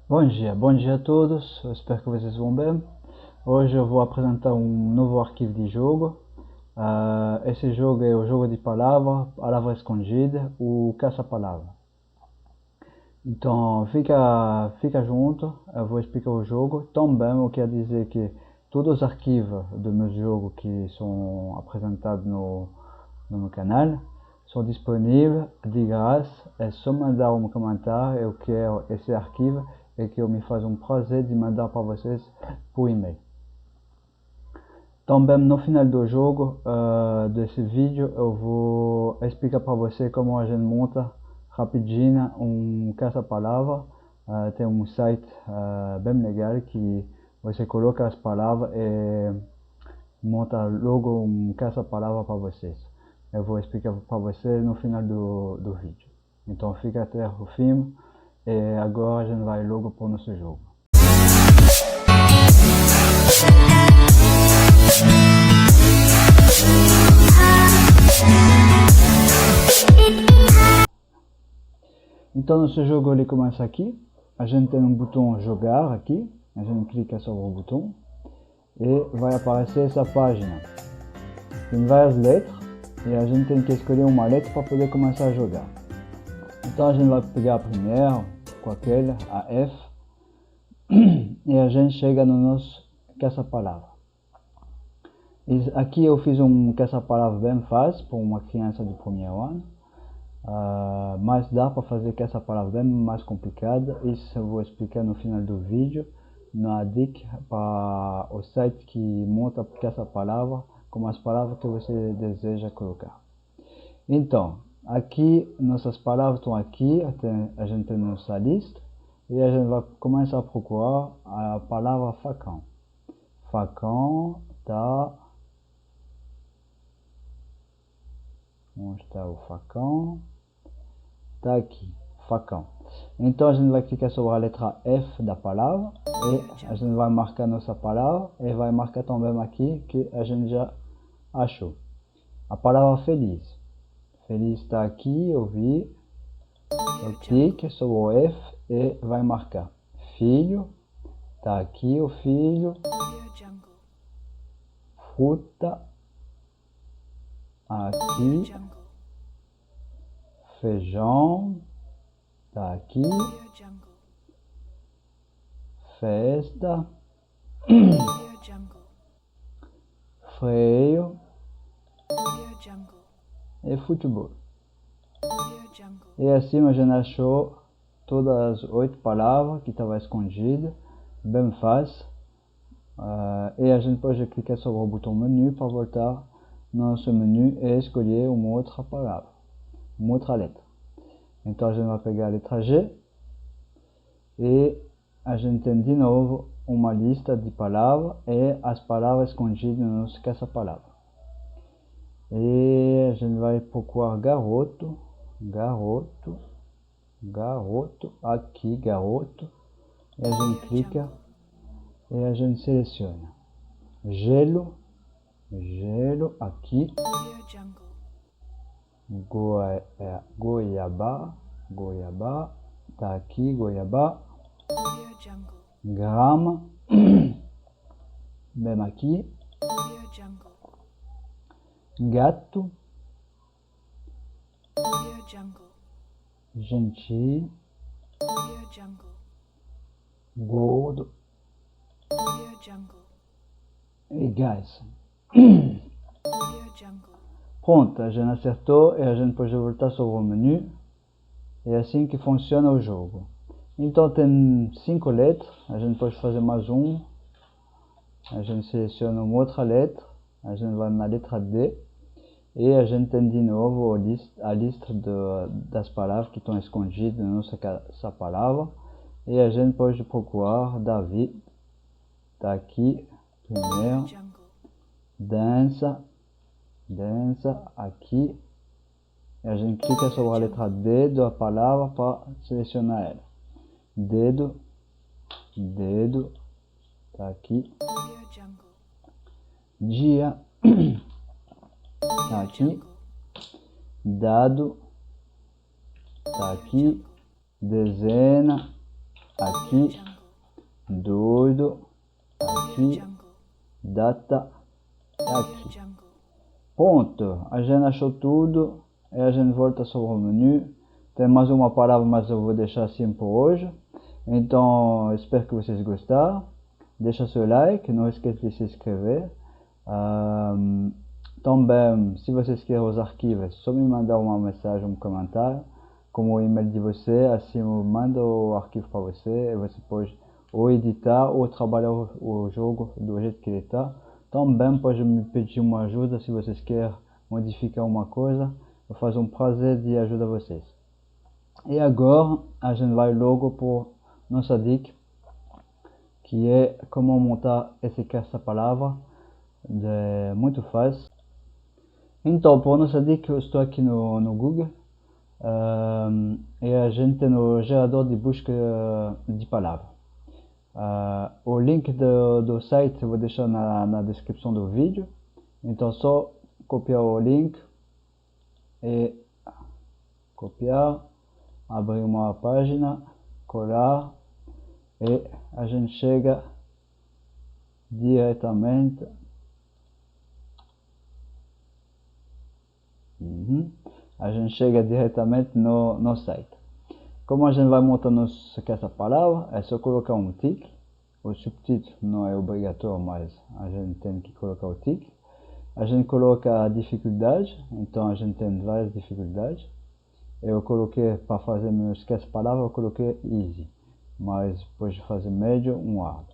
Bom dia a todos, eu espero que vocês vão bem. Hoje eu vou apresentar um novo arquivo de jogo. Esse jogo é o jogo de palavra escondida, o caça-palavra. Então fica junto, eu vou explicar o jogo. Também eu quero dizer que todos os arquivos do meu jogo que são apresentados no meu canal são disponíveis de graça. É só mandar um comentário, eu quero esse arquivo, e que eu me faz um prazer de mandar para vocês por e-mail. Também no final do jogo, desse vídeo, eu vou explicar para você como a gente monta rapidinho um caça-palavra. Tem um site bem legal que você coloca as palavras e monta logo um caça-palavra para vocês. Eu vou explicar para vocês no final do vídeo. Então fica até o fim. E agora a gente vai logo para o nosso jogo. Então nosso jogo ele começa aqui. A gente tem um botão jogar aqui. A gente clica sobre o botão e vai aparecer essa página. Tem várias letras e a gente tem que escolher uma letra para poder começar a jogar. Então a gente vai pegar a primeira, com aquela, a F, e a gente chega no nosso caça-palavra. Aqui eu fiz um caça-palavra bem fácil para uma criança de primeiro ano, mas dá para fazer caça-palavra bem mais complicada. Isso eu vou explicar no final do vídeo, na dica para o site que monta caça-palavra com as palavras que você deseja colocar. Então, aqui nossas palavras estão aqui, a gente tem nossa lista e a gente vai começar a procurar a palavra facão. Facão tá. Onde está o facão? Tá aqui, facão. Então a gente vai clicar sobre a letra F da palavra e a gente vai marcar nossa palavra e vai marcar também aqui que a gente já achou. A palavra feliz. Feliz está aqui, eu vi. Eu clico sobre o F e vai marcar. Filho, está aqui o filho. Fruta, aqui. Feijão, está aqui. Festa. Freio e futebol. E assim a gente achou todas as 8 palavras que estavam escondidas, bem fácil. E a gente pode clicar sobre o botão menu para voltar no nosso menu e escolher uma outra palavra, uma outra letra. Então a gente vai pegar a letra G e a gente tem de novo uma lista de palavras e as palavras escondidas no nosso caça-palavra. E a gente vai procurar garoto, garoto, garoto, aqui garoto, e a gente clica e a gente seleciona gelo, gelo aqui, goiabá, goiabá, tá aqui goiabá, grama, bem aqui, gato, gentil, gordo e gás. Pronto, a gente acertou e a gente pode voltar sobre o menu. É assim que funciona o jogo. Então tem 5 letras, a gente pode fazer mais um. A gente seleciona uma outra letra, a gente vai na letra D e a gente tem de novo a lista das palavras que estão escondidas na nossa palavra. E a gente pode procurar David, tá aqui, primeiro, dança, dança, aqui. E a gente clica sobre a letra D da palavra para selecionar ela. Dedo, dedo, tá aqui. Dia, tá aqui. Dado, tá aqui. Dezena, aqui, doido, aqui, data, aqui. Pronto, a gente achou tudo e a gente volta sobre o menu. Tem mais uma palavra, mas eu vou deixar assim por hoje. Então, espero que vocês gostaram. Deixa seu like, não esqueça de se inscrever. Também, se vocês querem os arquivos, é só me mandar uma mensagem, um comentário, com o e-mail de você, assim eu mando o arquivo para você e você pode ou editar ou trabalhar o jogo do jeito que ele está. Também pode me pedir uma ajuda se vocês querem modificar uma coisa, eu faço um prazer de ajudar vocês. E agora a gente vai logo por nossa dica, que é como montar essa palavra, muito fácil. Então, por nossa dica, eu estou aqui no Google e a gente tem no gerador de busca de palavras. O link do site eu vou deixar na descrição do vídeo. Então, só copiar o link e copiar, abrir uma página, colar e a gente chega diretamente. A gente chega diretamente no site. Como a gente vai montar essa palavra, é só colocar um tique. O subtítulo não é obrigatório, mas a gente tem que colocar o tique. A gente coloca a dificuldade, então a gente tem várias dificuldades. Eu coloquei, para fazer essa palavra, eu coloquei easy, mas depois de fazer médio, hard.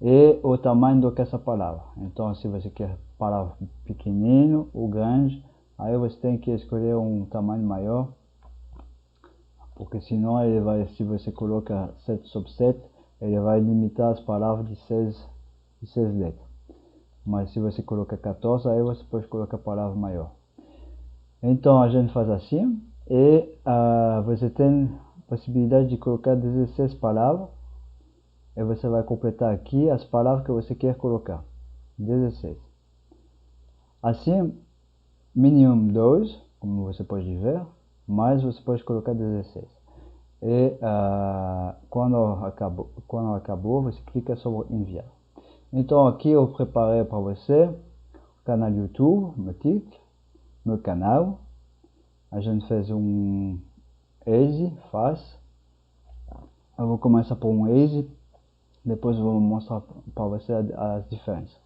E o tamanho dessa palavra. Então, se você quer palavra pequenino ou grande, aí você tem que escolher um tamanho maior, porque senão ele vai, se você coloca 7 sobre 7, ele vai limitar as palavras de 6 letras. Mas se você coloca 14, aí você pode colocar palavra maior. Então a gente faz assim, e você tem a possibilidade de colocar 16 palavras, e você vai completar aqui as palavras que você quer colocar. 16. Assim, mínimo 2, como você pode ver, mas você pode colocar 16. E quando acabou, você clica sobre enviar. Então aqui eu preparei para você o canal YouTube, meu canal. A gente fez um easy, fácil. Eu vou começar por um easy, depois eu vou mostrar para você as diferenças.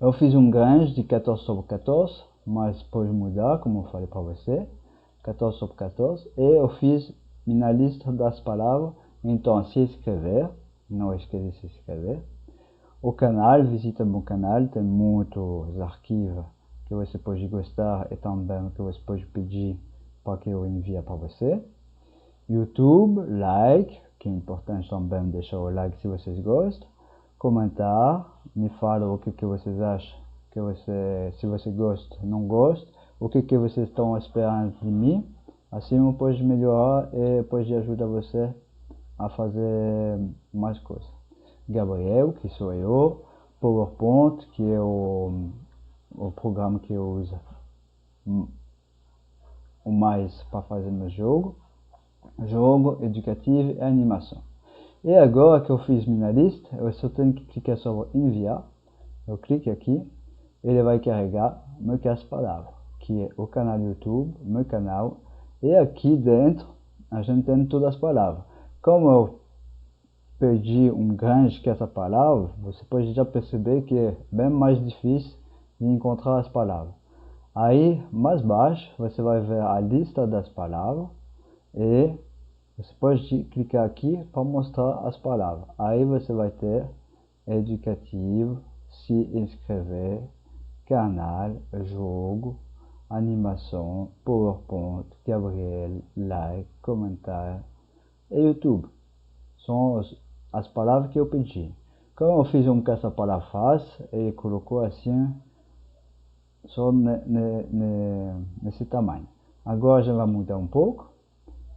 Eu fiz um grande de 14 sobre 14, mas pode mudar, como eu falei para você, 14 sobre 14, e eu fiz minha lista das palavras. Então, se inscrever, não esqueça de se inscrever. O canal, visita meu canal, tem muitos arquivos que você pode gostar e também que você pode pedir para que eu envie para você. YouTube, like, que é importante também deixar o like se vocês gostam. Comentar, me fala o que vocês acham, se você gosta, não gosta, o que vocês estão esperando de mim. Assim eu posso melhorar e pode ajudar você a fazer mais coisas. Gabriel, que sou eu. PowerPoint, que é o programa que eu uso o mais para fazer meu jogo educativo e animação. E agora que eu fiz minha lista, eu só tenho que clicar sobre enviar. Eu clico aqui, ele vai carregar as palavras, que é o canal YouTube, meu canal, e aqui dentro a gente tem todas as palavras. Como eu perdi um grande que essa palavra, você pode já perceber que é bem mais difícil de encontrar as palavras. Aí, mais baixo, você vai ver a lista das palavras e você pode clicar aqui para mostrar as palavras. Aí você vai ter educativo, se inscrever, canal, jogo, animação, PowerPoint, Gabriel, like, comentário e YouTube. São as palavras que eu pedi. Como eu fiz essa palavra fácil, ele colocou assim, só nesse tamanho. Agora a gente vai mudar um pouco.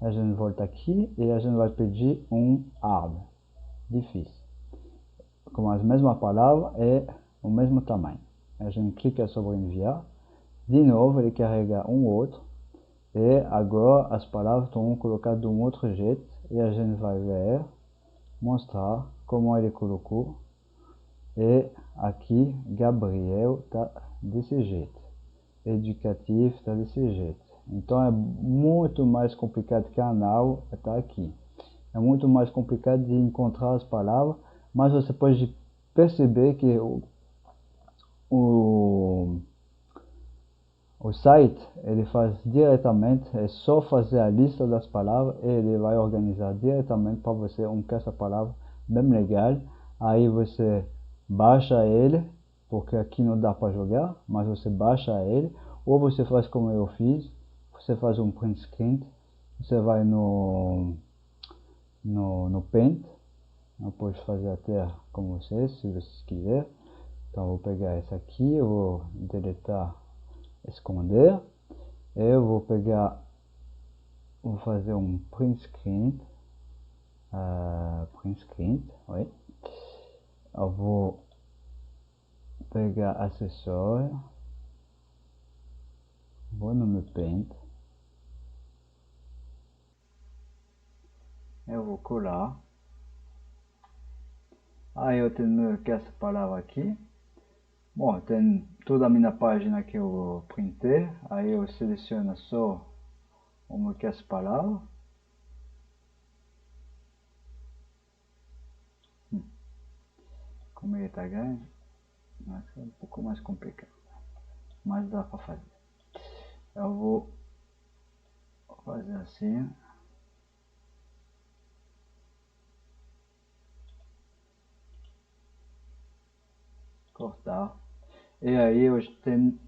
A gente volta aqui e a gente vai pedir um hard, difícil. Com as mesmas palavras e o mesmo tamanho. A gente clica sobre enviar. De novo ele carrega um outro. E agora as palavras estão colocadas de um outro jeito. e a gente vai ver, mostrar como ele colocou. E aqui Gabriel tá desse jeito, educativo tá desse jeito. Então é muito mais complicado que a Now tá aqui. É muito mais complicado de encontrar as palavras, mas você pode perceber que o site ele faz diretamente, é só fazer a lista das palavras e ele vai organizar diretamente para você essa palavra bem legal. Aí você baixa ele, porque aqui não dá para jogar, mas você baixa ele, ou você faz como eu fiz, você faz um print screen, você vai no Paint, eu posso fazer até com vocês, se vocês quiserem. Então eu vou pegar essa aqui, eu vou deletar, esconder, eu vou pegar, vou fazer um print screen, oui. Eu vou pegar acessório, vou no meu Paint, eu vou colar, aí eu tenho essa palavra aqui. Bom, tem toda a minha página que eu printei, aí eu seleciono só uma que essa palavra. Como ele está grande, é um pouco mais complicado, mas dá para fazer. Eu vou fazer assim, cortar, e aí eu tenho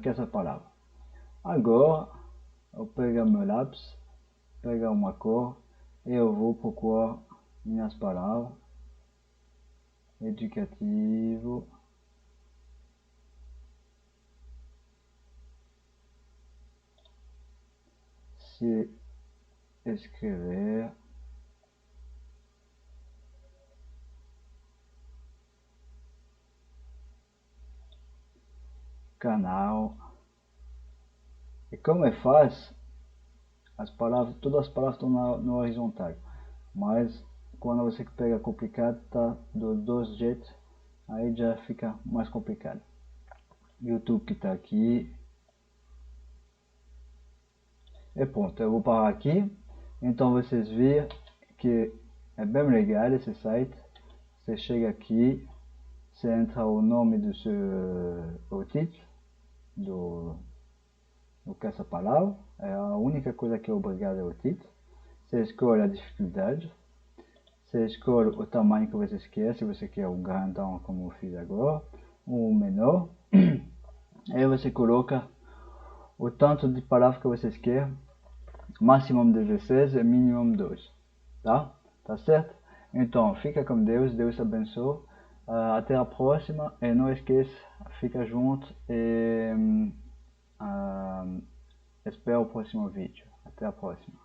essa palavra. Agora eu pego meu lápis, pegar uma cor e eu vou procurar minhas palavras. Educativo, se escrever, canal. E como é fácil, as palavras, todas as palavras estão no horizontal, mas quando você pega complicado, tá dos dois jeitos, aí já fica mais complicado. YouTube que tá aqui, e pronto, eu vou parar aqui. Então vocês veem que é bem legal esse site. Você chega aqui, você entra o nome do seu, o título do que essa palavra, é a única coisa que é obrigada é o título. Você escolhe a dificuldade, você escolhe o tamanho que você quer, se você quer um grandão como eu fiz agora, ou um menor. Aí você coloca o tanto de palavras que vocês querem, máximo 16 e mínimo 2, tá? Tá certo? Então, fica com Deus, Deus abençoe. Até a próxima e não esqueça, fica junto e espero o próximo vídeo. Até a próxima.